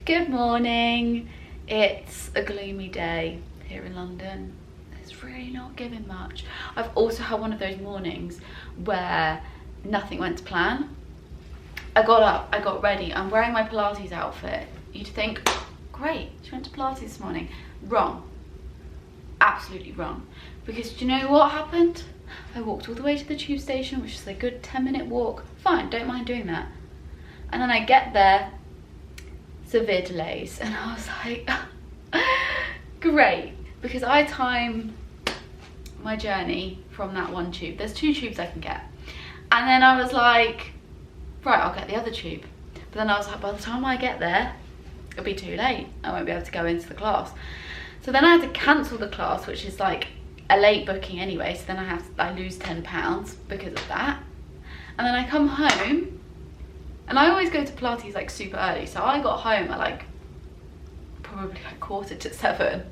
Good morning. It's a gloomy day here in London. It's really not giving much. I've also had one of those mornings where nothing went to plan. I got up, I got ready, I'm wearing my Pilates outfit. You'd think, great, she went to Pilates this morning. Wrong. Absolutely wrong. Because do you know what happened? I walked all the way to the tube station, which is a good 10-minute walk. Fine, don't mind doing that. And then I get there, severe delays, and I was like, great, because I time my journey from that one tube. There's 2 tubes I can get, and then I was like, right, I'll get the other tube. But then I was like, by the time I get there, it'll be too late. I won't be able to go into the class. So then I had to cancel the class, which is like a late booking anyway. So then I lose £10 because of that. And then I come home. And I always go to Pilates like super early, so I got home at like probably like 6:45,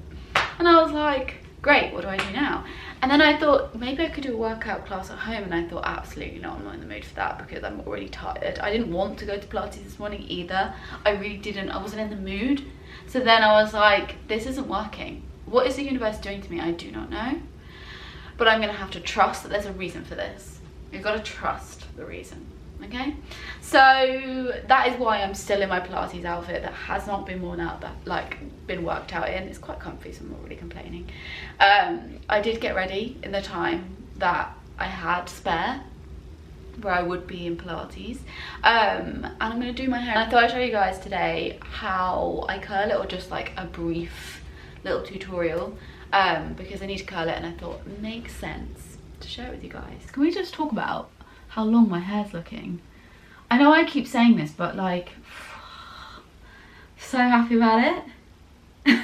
and I was like, great, what do I do now? And then I thought maybe I could do a workout class at home, and I thought absolutely not, I'm not in the mood for that because I'm already tired. I didn't want to go to Pilates this morning either. I really didn't. I wasn't in the mood. So then I was like, this isn't working. What is the universe doing to me? I do not know, but I'm gonna have to trust that there's a reason for this. You've got to trust the reason. Okay, so that is why I'm still in my Pilates outfit that has not been worn out, that like been worked out in. It's quite comfy, so I'm not really complaining. I did get ready in the time that I had spare where I would be in Pilates, and I'm going to do my hair. And I thought I'd show you guys today how I curl it, or just like a brief little tutorial, because I need to curl it and I thought it makes sense to share it with you guys. Can we just talk about how long my hair's looking? I know I keep saying this, but like, so happy about it.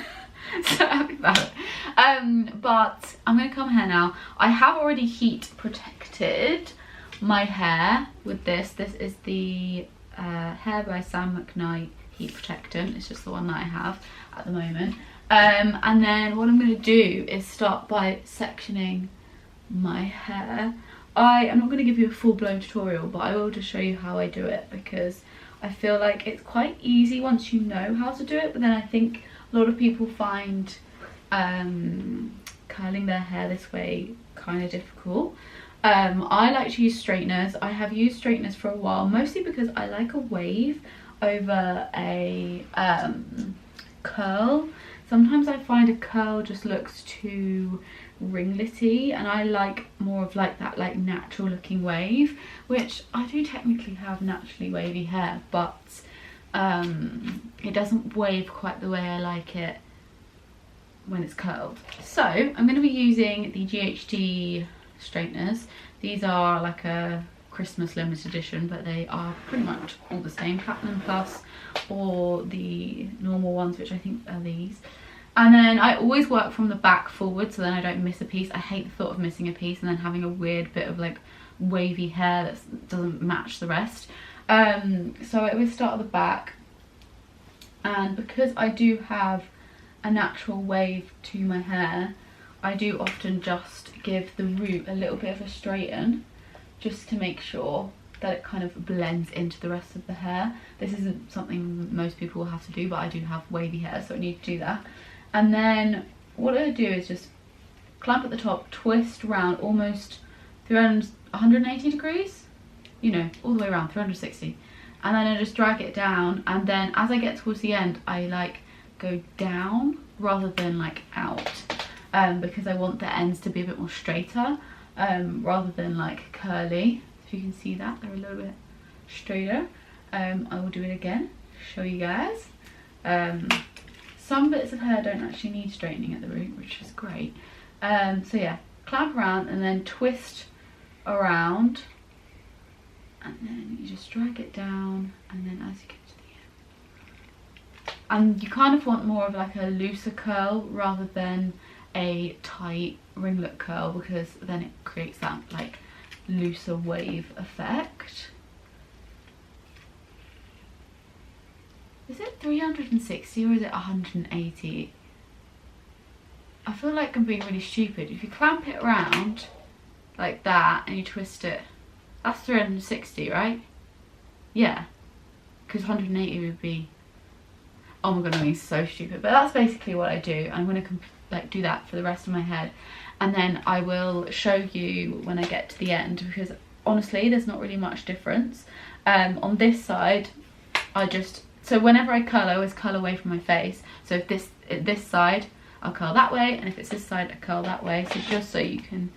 So happy about it. But I'm gonna comb hair now. I have already heat protected my hair with this. This is the Hair by Sam McKnight heat protectant. It's just the one that I have at the moment. And then what I'm gonna do is start by sectioning my hair. I am not going to give you a full-blown tutorial, but I will just show you how I do it, because I feel like it's quite easy once you know how to do it. But then I think a lot of people find curling their hair this way kind of difficult. I like to use straighteners. I have used straighteners for a while, mostly because I like a wave over a curl. Sometimes I find a curl just looks too ringletty, and I like more of like that like natural looking wave, which I do technically have naturally wavy hair, but it doesn't wave quite the way I like it when it's curled. So I'm going to be using the GHD straighteners. These are like a Christmas limited edition, but they are pretty much all the same, Platinum Plus or the normal ones, which I think are these. And then I always work from the back forward, so then I don't miss a piece. I hate the thought of missing a piece and then having a weird bit of like wavy hair that doesn't match the rest. So I always start at the back, and because I do have a natural wave to my hair, I do often just give the root a little bit of a straighten, just to make sure that it kind of blends into the rest of the hair. This isn't something most people will have to do, but I do have wavy hair, so I need to do that. And then what I do is just clamp at the top, twist round almost 180 degrees, you know, all the way around, 360. And then I just drag it down, and then as I get towards the end, I like go down rather than like out, because I want the ends to be a bit more straighter, rather than like curly. If you can see that, they're a little bit straighter. I will do it again, show you guys. Some bits of hair don't actually need straightening at the root, which is great. So yeah, clamp around and then twist around, and then you just drag it down, and then as you get to the end, and you kind of want more of like a looser curl rather than a tight ringlet curl, because then it creates that like looser wave effect. Is it 360 or is it 180? I feel like I'm being really stupid. If you clamp it around like that and you twist it, that's 360, right? Yeah, because 180 would be Oh my god, I'm being so stupid, but that's basically what I do. I'm gonna like do that for the rest of my head, and then I will show you when I get to the end, because honestly there's not really much difference. On this side so whenever I curl, I always curl away from my face. So if this side, I'll curl that way, and if it's this side, I curl that way. So just so you can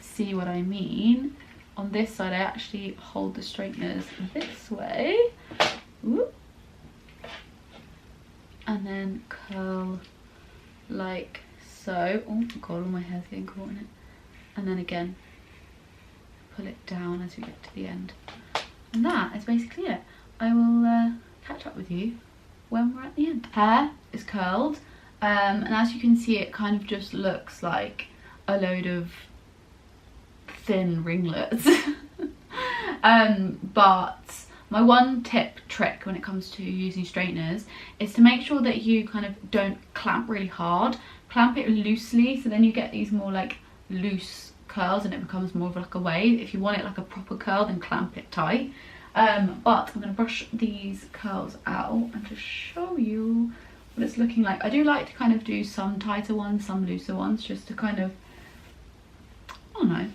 see what I mean, on this side I actually hold the straighteners this way. Whoop. And then curl like so. Oh my god, all my hair's getting caught in it. And then again, pull it down as we get to the end. And that is basically it. I will catch up with you when we're at the end. Hair is curled, and as you can see, it kind of just looks like a load of thin ringlets. But my one trick when it comes to using straighteners is to make sure that you kind of don't clamp really hard. Clamp it loosely, so then you get these more like loose curls and it becomes more of like a wave. If you want it like a proper curl, then clamp it tight. But I'm going to brush these curls out and just show you what it's looking like. I do like to kind of do some tighter ones, some looser ones, just to kind of, I don't know,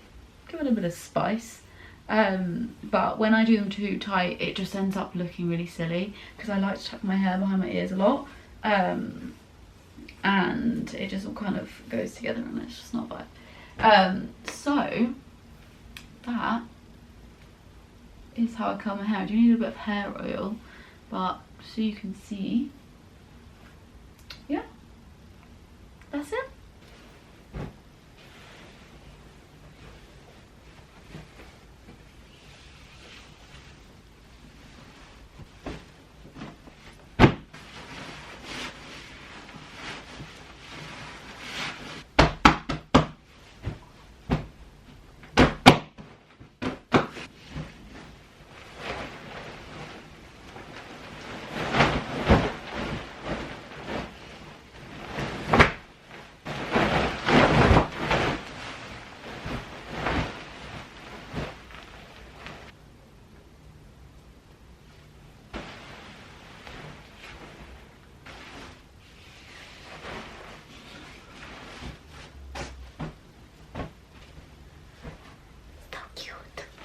give it a bit of spice. But when I do them too tight, it just ends up looking really silly, because I like to tuck my hair behind my ears a lot, and it just all kind of goes together and it's just not bad. So that is how I curl my hair. I do need a bit of hair oil, but so you can see, yeah, that's it.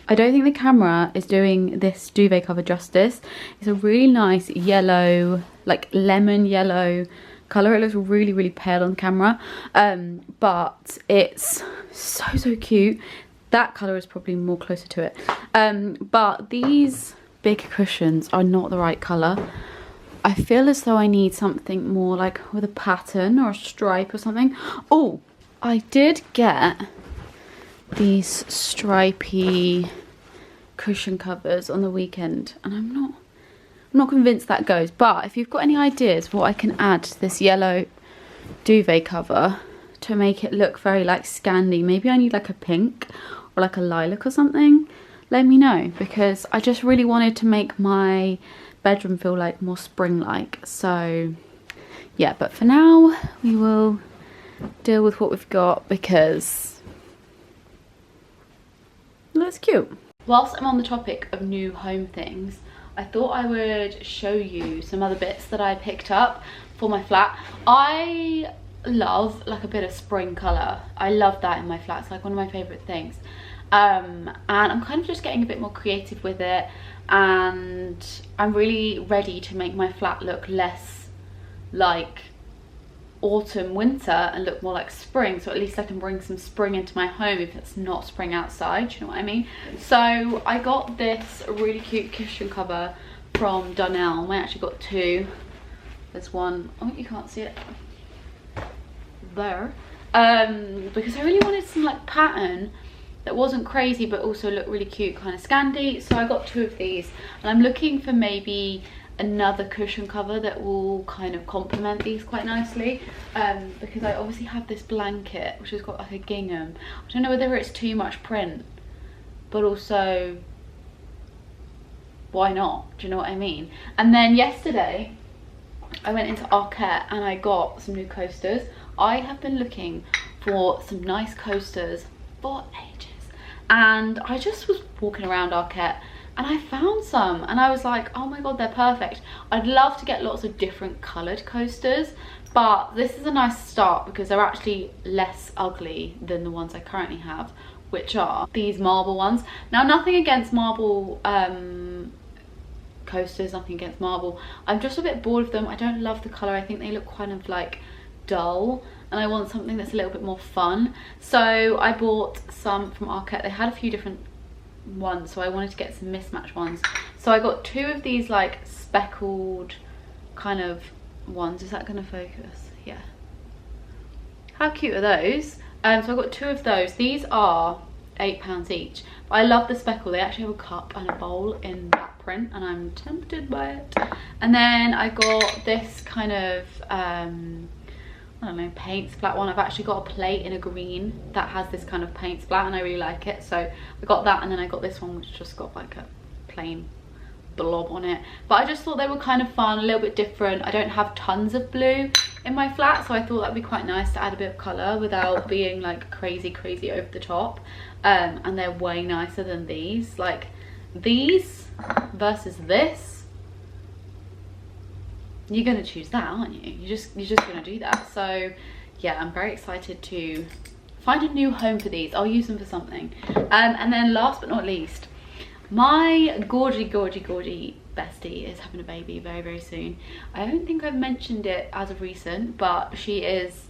I don't think the camera is doing this duvet cover justice. It's a really nice yellow, like lemon yellow colour. It looks really, really pale on camera, but it's so cute. That colour is probably more closer to it, but these big cushions are not the right colour. I feel as though I need something more like with a pattern or a stripe or something. Oh, I did get these stripy cushion covers on the weekend, and I'm not convinced that goes. But if you've got any ideas what I can add to this yellow duvet cover to make it look very like Scandi, maybe I need like a pink or like a lilac or something, let me know, because I just really wanted to make my bedroom feel like more spring-like. So yeah, but for now we will deal with what we've got, because that's cute. Whilst I'm on the topic of new home things, I thought I would show you some other bits that I picked up for my flat. I love like a bit of spring colour. I love that in my flat. It's like one of my favourite things. And I'm kind of just getting a bit more creative with it, and I'm really ready to make my flat look less like autumn winter and look more like spring, so at least I can bring some spring into my home if it's not spring outside, do you know what I mean? So I got this really cute cushion cover from Dunelm. I actually got two. There's one, oh you can't see it there, because I really wanted some like pattern that wasn't crazy but also looked really cute, kind of Scandi. So I got two of these, and I'm looking for maybe another cushion cover that will kind of complement these quite nicely, because I obviously have this blanket which has got like a gingham. I don't know whether it's too much print, but also why not, do you know what I mean? And then yesterday I went into Arket and I got some new coasters. I have been looking for some nice coasters for ages, and I just was walking around Arket and I found some and I was like, oh my god, they're perfect. I'd love to get lots of different coloured coasters, but this is a nice start because they're actually less ugly than the ones I currently have, which are these marble ones. Now, nothing against marble coasters, nothing against marble. I'm just a bit bored of them. I don't love the colour. I think they look kind of like dull, and I want something that's a little bit more fun. So I bought some from Arket. They had a few different ones, so I wanted to get some mismatched ones. So I got 2 of these like speckled kind of ones. Is that going to focus? Yeah. How cute are those? So I got 2 of those. These are £8 each. But I love the speckle. They actually have a cup and a bowl in that print, and I'm tempted by it. And then I got this kind of I don't know, paint splat one. I've actually got a plate in a green that has this kind of paint splat, and I really like it. So I got that, and then I got this one which just got like a plain blob on it. But I just thought they were kind of fun, a little bit different. I don't have tons of blue in my flat, so I thought that'd be quite nice to add a bit of colour without being like crazy over the top. And they're way nicer than these. Like these versus this, you're gonna choose that, aren't you? You're just gonna do that. So yeah, I'm very excited to find a new home for these. I'll use them for something. And then last but not least, my gorgy bestie is having a baby very soon. I don't think I've mentioned it as of recent, but she is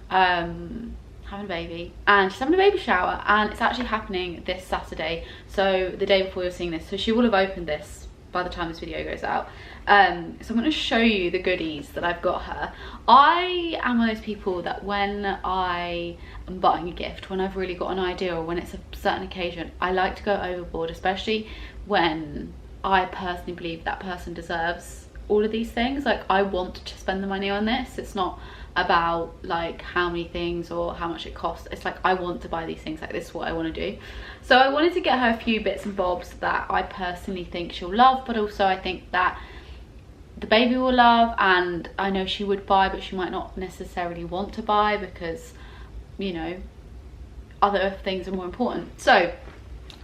having a baby, and she's having a baby shower, and it's actually happening this Saturday, so the day before you're seeing this. So she will have opened this by the time this video goes out. So I'm going to show you the goodies that I've got her. I am one of those people that when I am buying a gift, when I've really got an idea or when it's a certain occasion, I like to go overboard, especially when I personally believe that person deserves all of these things. Like, I want to spend the money on this. It's not about like how many things or how much it costs. It's like, I want to buy these things, like this is what I want to do. So I wanted to get her a few bits and bobs that I personally think she'll love, but also I think that the baby will love, and I know she would buy, but she might not necessarily want to buy because, you know, other things are more important. So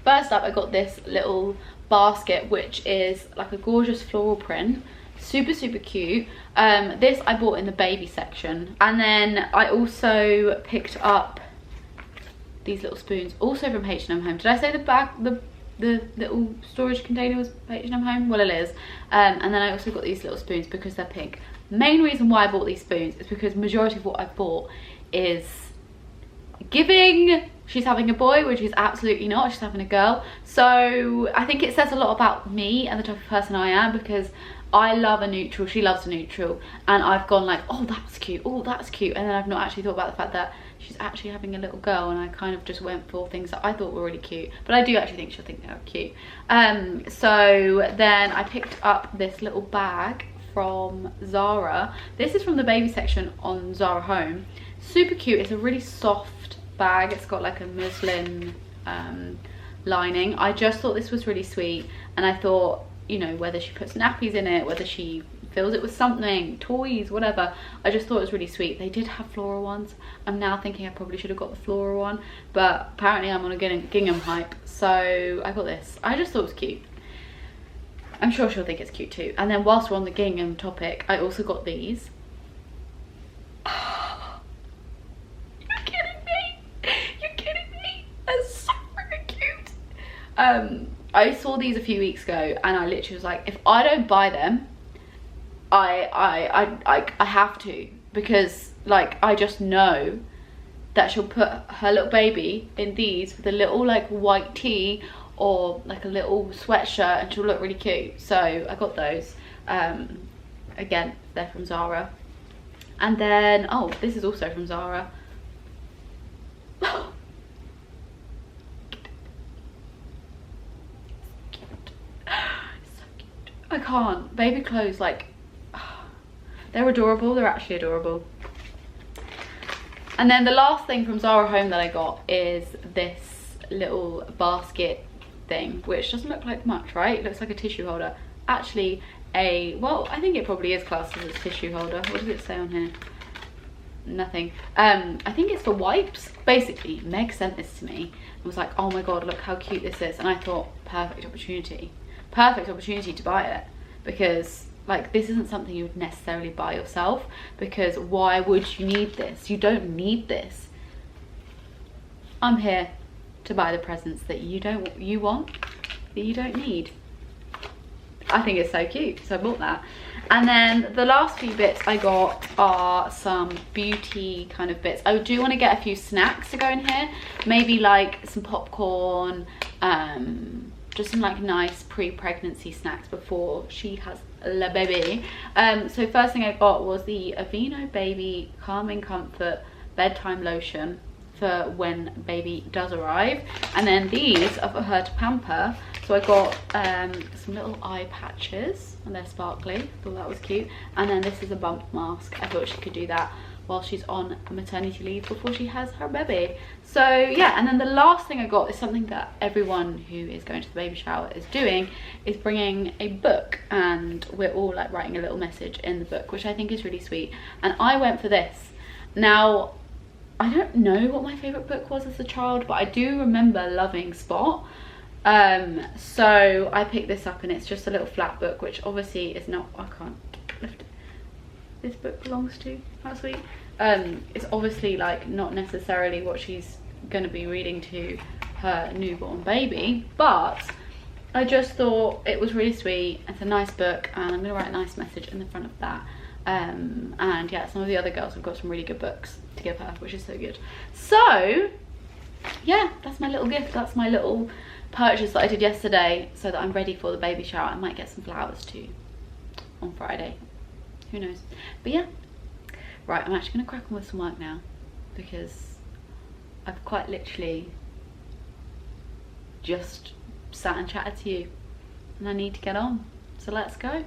first up, I got this little basket, which is like a gorgeous floral print, super cute. This I bought in the baby section, and then I also picked up these little spoons, also from H&M Home. Did I say the little storage container was H&M Home? Well, it is. And then I also got these little spoons because they're pink. Main reason why I bought these spoons is because majority of what I've bought is giving she's having a boy, which is absolutely not. She's having a girl. So I think it says a lot about me and the type of person I am, because I love a neutral, she loves a neutral, and I've gone like, oh that's cute, oh that's cute, and then I've not actually thought about the fact that she's actually having a little girl, and I kind of just went for things that I thought were really cute, but I do actually think she'll think they're cute. So then I picked up this little bag from Zara. This is from the baby section on Zara Home. Super cute. It's a really soft bag. It's got like a muslin lining. I just thought this was really sweet, and I thought, you know, whether she puts nappies in it, whether she fills it with something, toys, whatever, I just thought it was really sweet. They did have floral ones. I'm now thinking I probably should have got the floral one, but apparently I'm on a gingham hype, so I got this. I just thought it was cute. I'm sure she'll think it's cute too. And then whilst we're on the gingham topic, I also got these. You're kidding me? You're kidding me? That's so freaking cute. I saw these a few weeks ago, and I literally was like, if I don't buy them, I have to, because like I just know that she'll put her little baby in these with a little like white tee or like a little sweatshirt, and she'll look really cute. So I got those. Again, they're from Zara. And then, oh, this is also from Zara. I can't. Baby clothes, like, they're adorable. They're actually adorable. And then the last thing from Zara Home that I got is this little basket thing, which doesn't look like much, right? It looks like a tissue holder. Actually, well, I think it probably is classed as a tissue holder. What does it say on here? Nothing. I think it's for wipes. Basically, Meg sent this to me and was like, oh my god, look how cute this is. And I thought, perfect opportunity. perfect opportunity to buy it, because like this isn't something you would necessarily buy yourself, because why would you need this? You don't need this. I'm here to buy the presents that you want, that you don't need. I think it's so cute, so I bought that. And then the last few bits I got are some beauty kind of bits. I do want to get a few snacks to go in here, maybe like some popcorn, just some like nice pre-pregnancy snacks before she has la baby. So first thing I got was the Aveeno Baby Calming Comfort Bedtime Lotion for when baby does arrive, and then these are for her to pamper. So I got some little eye patches, and they're sparkly. Thought that was cute. And then this is a bump mask. I thought she could do that while she's on maternity leave before she has her baby. So yeah, and then the last thing I got is something that everyone who is going to the baby shower is doing, is bringing a book, and we're all like writing a little message in the book, which I think is really sweet. And I went for this. Now, I don't know what my favourite book was as a child, but I do remember loving Spot. So I picked this up, and it's just a little flat book, which obviously is not, I can't lift it. This book belongs to, how sweet. It's obviously like not necessarily what she's going to be reading to her newborn baby, but I just thought it was really sweet. It's a nice book, and I'm going to write a nice message in the front of that. And yeah, some of the other girls have got some really good books to give her, which is so good. So yeah, that's my little gift. That's my little purchase that I did yesterday, so that I'm ready for the baby shower. I might get some flowers too on Friday, who knows. But yeah, right, I'm actually gonna crack on with some work now, because I've quite literally just sat and chatted to you, and I need to get on. So let's go.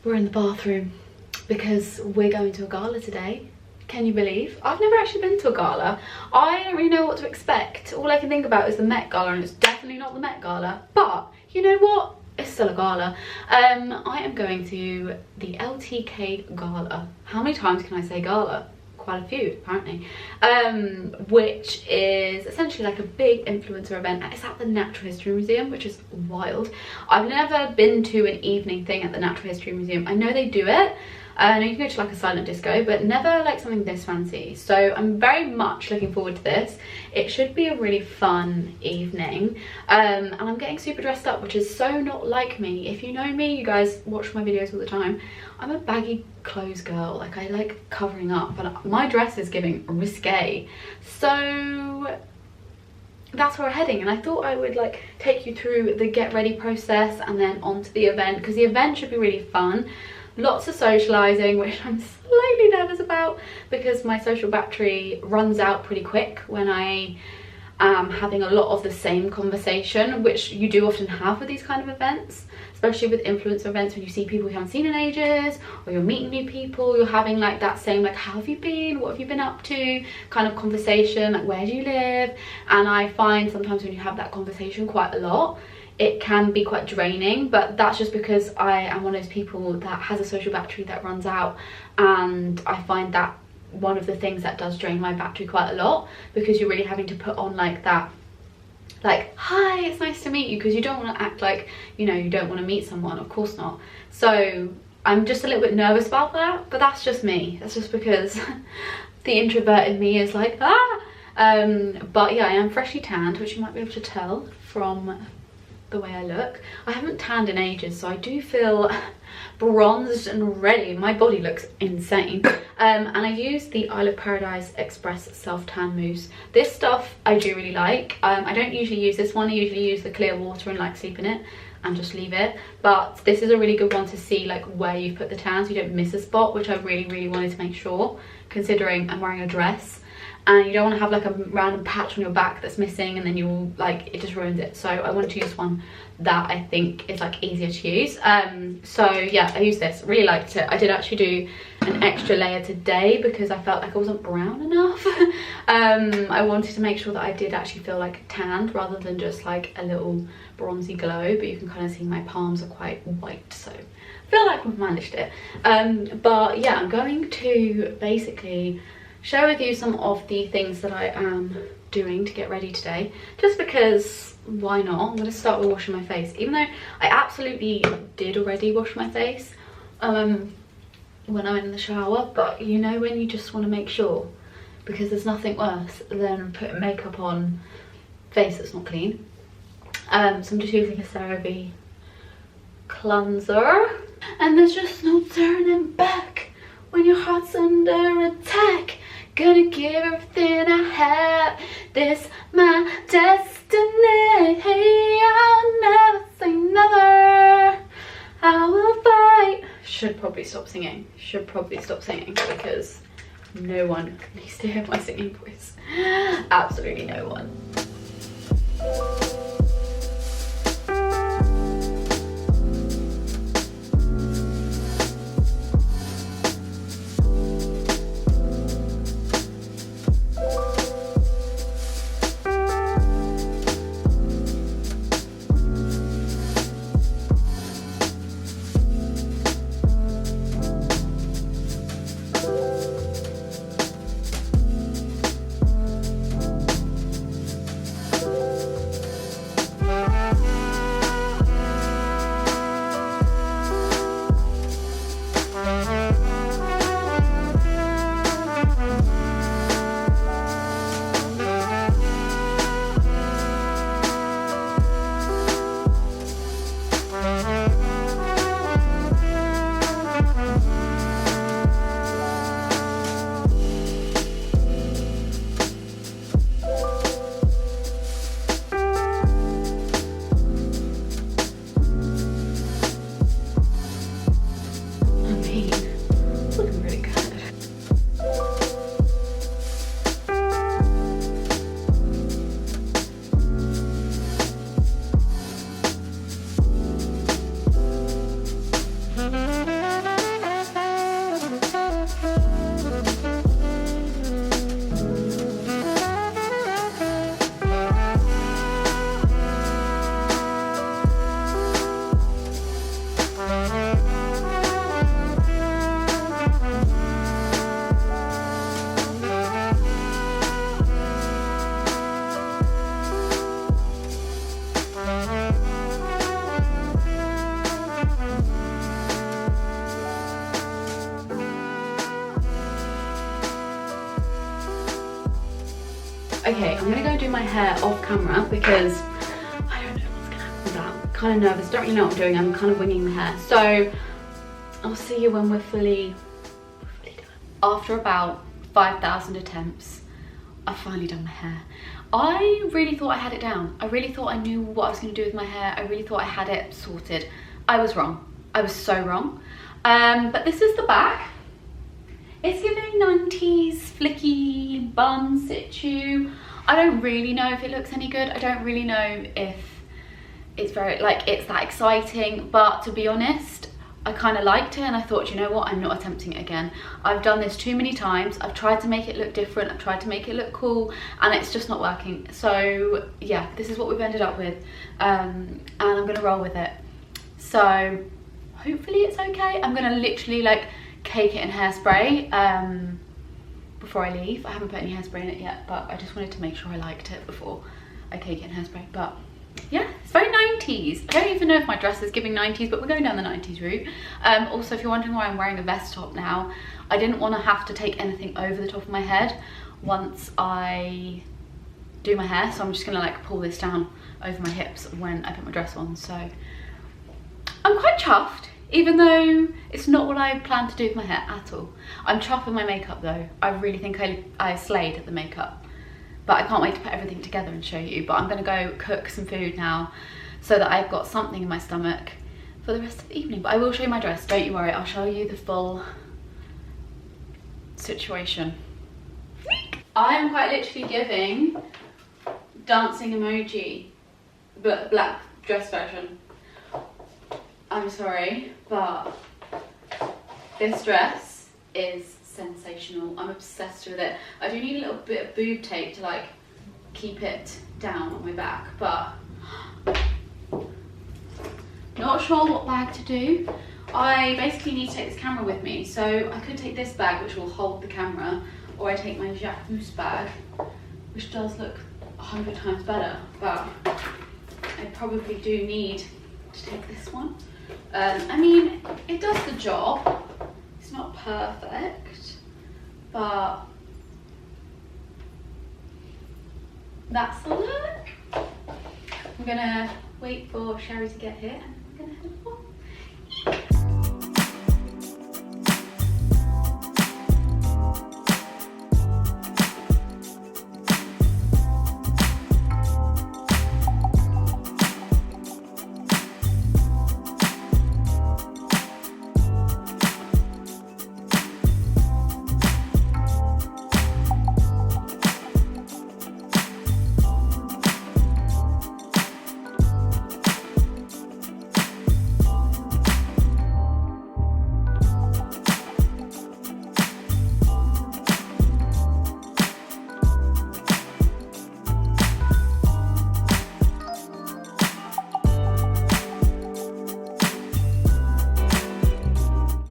We're in the bathroom because we're going to a gala today. Can you believe? I've never actually been to a gala. I don't really know what to expect. All I can think about is the Met Gala, and it's definitely not the Met Gala. But you know what? It's still a gala. I am going to the LTK gala. How many times can I say gala? Quite a few, apparently. Which is essentially like a big influencer event. It's at the Natural History Museum, which is wild. I've never been to an evening thing at the Natural History Museum. I know they do it. I know you can go to like a silent disco, but never like something this fancy. So I'm very much looking forward to this. It should be a really fun evening. And I'm getting super dressed up, which is so not like me. If you know me, you guys watch my videos all the time. I'm a baggy clothes girl. Like, I like covering up, and my dress is giving risque. So that's where we're heading, and I thought I would like take you through the get ready process and then onto the event, because the event should be really fun. Lots of socializing, which I'm slightly nervous about, because my social battery runs out pretty quick when I am having a lot of the same conversation, which you do often have with these kind of events, especially with influencer events, when you see people you haven't seen in ages, or you're meeting new people. You're having like that same like, how have you been, what have you been up to kind of conversation, like where do you live? And I find sometimes when you have that conversation quite a lot, it can be quite draining, but that's just because I am one of those people that has a social battery that runs out, and I find that one of the things that does drain my battery quite a lot, because you're really having to put on like that, like, hi, it's nice to meet you, because you don't want to act like, you know, you don't want to meet someone, of course not. So I'm just a little bit nervous about that, but that's just me. That's just because the introvert in me is like, ah. But yeah, I am freshly tanned, which you might be able to tell from the way I look. I haven't tanned in ages, so I do feel bronzed and ready. My body looks insane. And I use the Isle of Paradise Express Self Tan Mousse. This stuff I do really like. I don't usually use this one. I usually use the clear water and like sleep in it and just leave it, but this is a really good one to see like where you've put the tan, so you don't miss a spot, which I really wanted to make sure, considering I'm wearing a dress. and you don't want to have like a random patch on your back that's missing, and then you'll like, it just ruins it. So I wanted to use one that I think is like easier to use. So yeah, I used this, really liked it. I did actually do an extra layer today because I felt like I wasn't brown enough. I wanted to make sure that I did actually feel like tanned rather than just like a little bronzy glow, but you can kind of see my palms are quite white, so I feel like we've managed it. But yeah, I'm going to basically share with you some of the things that I am doing to get ready today, just because why not. I'm going to start with washing my face, even though I absolutely did already wash my face when I'm in the shower, but you know when you just want to make sure, because there's nothing worse than putting makeup on face that's not clean. So I'm just using a CeraVe cleanser, and there's just no turning back when your heart's under attack. Gonna give everything I have, this my destiny. Hey, I'll never say never, I will fight. Should probably stop singing, because no one needs to hear my singing voice. Absolutely no one. Okay, I'm gonna go do my hair off camera because I don't know what's gonna happen with that. I'm kind of nervous, don't really know what I'm doing. I'm kind of winging the hair. So I'll see you when we're fully done. After about 5,000 attempts, I've finally done my hair. I really thought I had it down. I really thought I knew what I was gonna do with my hair. I really thought I had it sorted. I was wrong. I was so wrong. But this is the back. It's giving 90s flicky bun situ. I don't really know if it looks any good. I don't really know if it's very, like, it's that exciting, but to be honest, I kind of liked it and I thought, you know what, I'm not attempting it again. I've done this too many times. I've tried to make it look different. I've tried to make it look cool, and it's just not working. So yeah, this is what we've ended up with, and I'm gonna roll with it. So hopefully it's okay. I'm gonna literally like cake it in hairspray before I leave. I haven't put any hairspray in it yet, but I just wanted to make sure I liked it before I cake it in hairspray. But yeah, it's very 90s. I don't even know if my dress is giving 90s, but we're going down the 90s route. Also, if you're wondering why I'm wearing a vest top now, I didn't want to have to take anything over the top of my head once I do my hair, so I'm just gonna like pull this down over my hips when I put my dress on. So I'm quite chuffed, even though it's not what I planned to do with my hair at all. I'm chuffed with my makeup though. I really think I slayed at the makeup. But I can't wait to put everything together and show you. But I'm gonna go cook some food now so that I've got something in my stomach for the rest of the evening. But I will show you my dress, don't you worry. I'll show you the full situation. I am quite literally giving dancing emoji, but black dress version. I'm sorry, but this dress is sensational. I'm obsessed with it. I do need a little bit of boob tape to like keep it down on my back, but not sure what bag to do. I basically need to take this camera with me, so I could take this bag which will hold the camera, or I take my Jacquemus bag, which does look 100 times better, but I probably do need to take this one. I mean, it does the job. It's not perfect, but that's the look. I'm gonna wait for Sherry to get here and I'm gonna head off.